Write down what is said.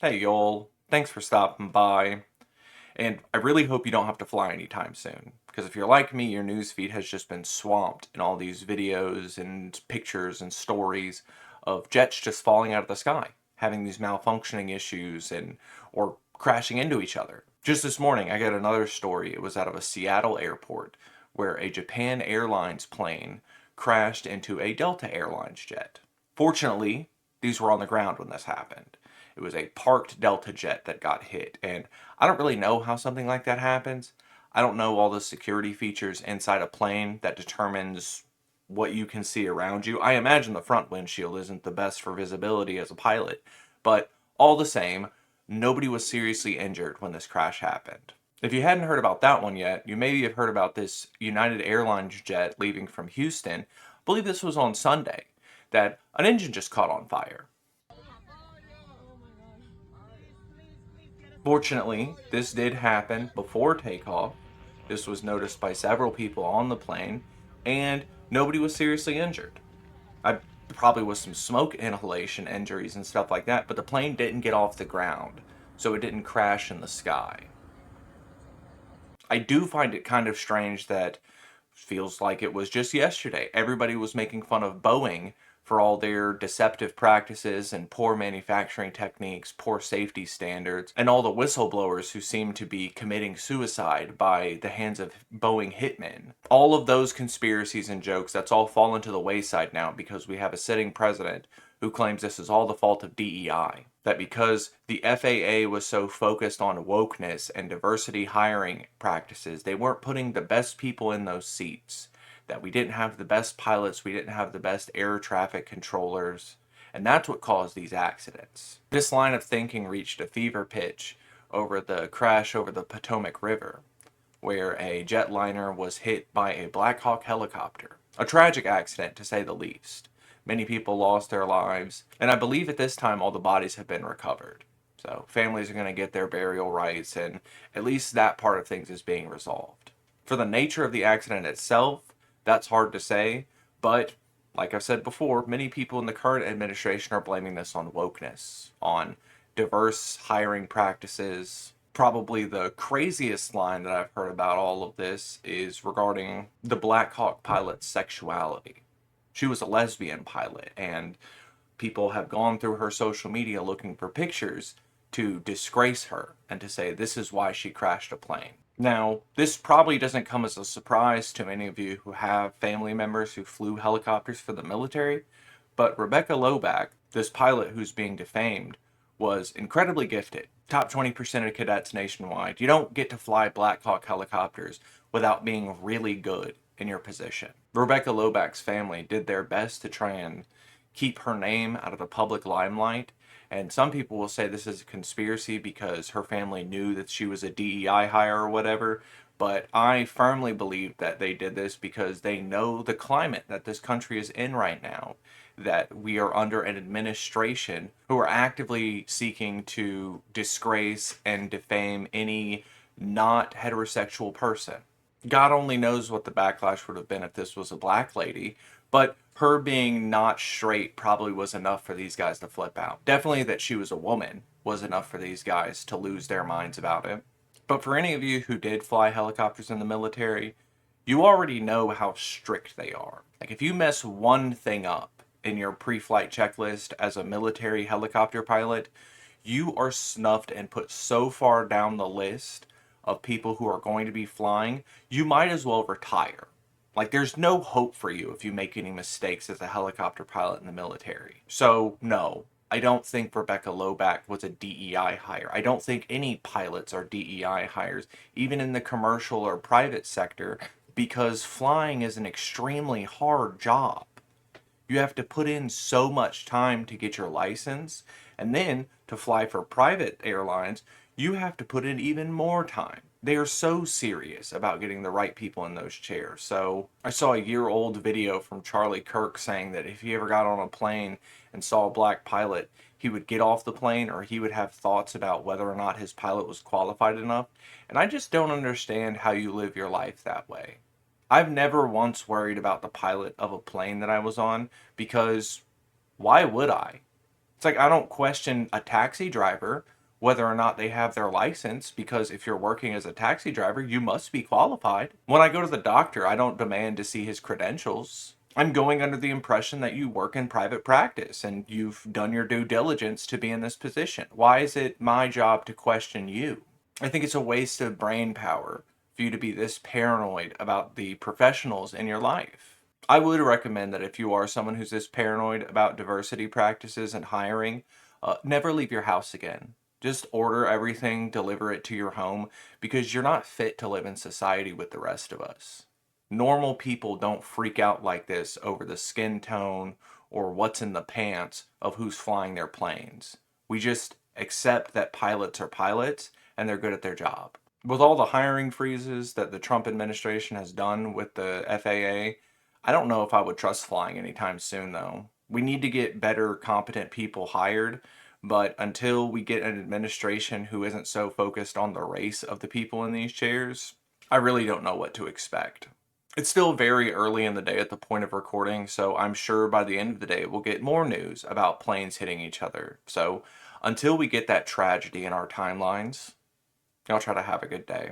Hey y'all, thanks for stopping by. And I really hope you don't have to fly anytime soon. Because if you're like me, your newsfeed has just been swamped in all these videos and pictures and stories of jets just falling out of the sky, having these malfunctioning issues and or crashing into each other. Just this morning, I got another story. It was out of a Seattle airport where a Japan Airlines plane crashed into a Delta Airlines jet. Fortunately, these were on the ground when this happened. It was a parked Delta jet that got hit, and I don't really know how something like that happens. I don't know all the security features inside a plane that determines what you can see around you. I imagine the front windshield isn't the best for visibility as a pilot, but all the same, nobody was seriously injured when this crash happened. If you hadn't heard about that one yet, you maybe have heard about this United Airlines jet leaving from Houston. I believe this was on Sunday, that an engine just caught on fire. Fortunately, this did happen before takeoff. This was noticed by several people on the plane, and nobody was seriously injured. I probably was some smoke inhalation injuries and stuff like that, but the plane didn't get off the ground, so it didn't crash in the sky. I do find it kind of strange that feels like it was just yesterday. Everybody was making fun of Boeing for all their deceptive practices and poor manufacturing techniques, poor safety standards, and all the whistleblowers who seem to be committing suicide by the hands of Boeing hitmen. All of those conspiracies and jokes, that's all fallen to the wayside now because we have a sitting president who claims this is all the fault of DEI. That because the FAA was so focused on wokeness and diversity hiring practices, they weren't putting the best people in those seats. That we didn't have the best pilots, we didn't have the best air traffic controllers, and that's what caused these accidents. This line of thinking reached a fever pitch over the crash over the Potomac River, where a jetliner was hit by a Black Hawk helicopter. A tragic accident, to say the least. Many people lost their lives, and I believe at this time all the bodies have been recovered. So families are going to get their burial rights, and at least that part of things is being resolved. For the nature of the accident itself, that's hard to say, but like I've said before, many people in the current administration are blaming this on wokeness, on diverse hiring practices. Probably the craziest line that I've heard about all of this is regarding the Black Hawk pilot's sexuality. She was a lesbian pilot, and people have gone through her social media looking for pictures to disgrace her and to say this is why she crashed a plane. Now, this probably doesn't come as a surprise to many of you who have family members who flew helicopters for the military, but Rebecca Loback, this pilot who's being defamed, was incredibly gifted. Top 20% of cadets nationwide. You don't get to fly Black Hawk helicopters without being really good in your position. Rebecca Loback's family did their best to try and keep her name out of the public limelight. And some people will say this is a conspiracy because her family knew that she was a DEI hire or whatever. But I firmly believe that they did this because they know the climate that this country is in right now. That we are under an administration who are actively seeking to disgrace and defame any not heterosexual person. God only knows what the backlash would have been if this was a black lady, but her being not straight probably was enough for these guys to flip out. Definitely that she was a woman was enough for these guys to lose their minds about it. But for any of you who did fly helicopters in the military, you already know how strict they are. Like if you mess one thing up in your pre-flight checklist as a military helicopter pilot, you are snuffed and put so far down the list of people who are going to be flying, you might as well retire. Like, there's no hope for you if you make any mistakes as a helicopter pilot in the military. So, no, I don't think Rebecca Loback was a DEI hire. I don't think any pilots are DEI hires, even in the commercial or private sector, because flying is an extremely hard job. You have to put in so much time to get your license, and then to fly for private airlines, you have to put in even more time. They are so serious about getting the right people in those chairs. So I saw a year-old video from Charlie Kirk saying that if he ever got on a plane and saw a black pilot, he would get off the plane or he would have thoughts about whether or not his pilot was qualified enough. And I just don't understand how you live your life that way. I've never once worried about the pilot of a plane that I was on because why would I? It's like I don't question a taxi driver. whether or not they have their license, because if you're working as a taxi driver, you must be qualified. When I go to the doctor, I don't demand to see his credentials. I'm going under the impression that you work in private practice and you've done your due diligence to be in this position. Why is it my job to question you? I think it's a waste of brain power for you to be this paranoid about the professionals in your life. I would recommend that if you are someone who's this paranoid about diversity practices and hiring, never leave your house again. Just order everything, deliver it to your home, because you're not fit to live in society with the rest of us. Normal people don't freak out like this over the skin tone or what's in the pants of who's flying their planes. We just accept that pilots are pilots and they're good at their job. With all the hiring freezes that the Trump administration has done with the FAA, I don't know if I would trust flying anytime soon, though. We need to get better, competent people hired, but until we get an administration who isn't so focused on the race of the people in these chairs, I really don't know what to expect. It's still very early in the day at the point of recording, so I'm sure by the end of the day we'll get more news about planes hitting each other. So until we get that tragedy in our timelines, I'll try to have a good day.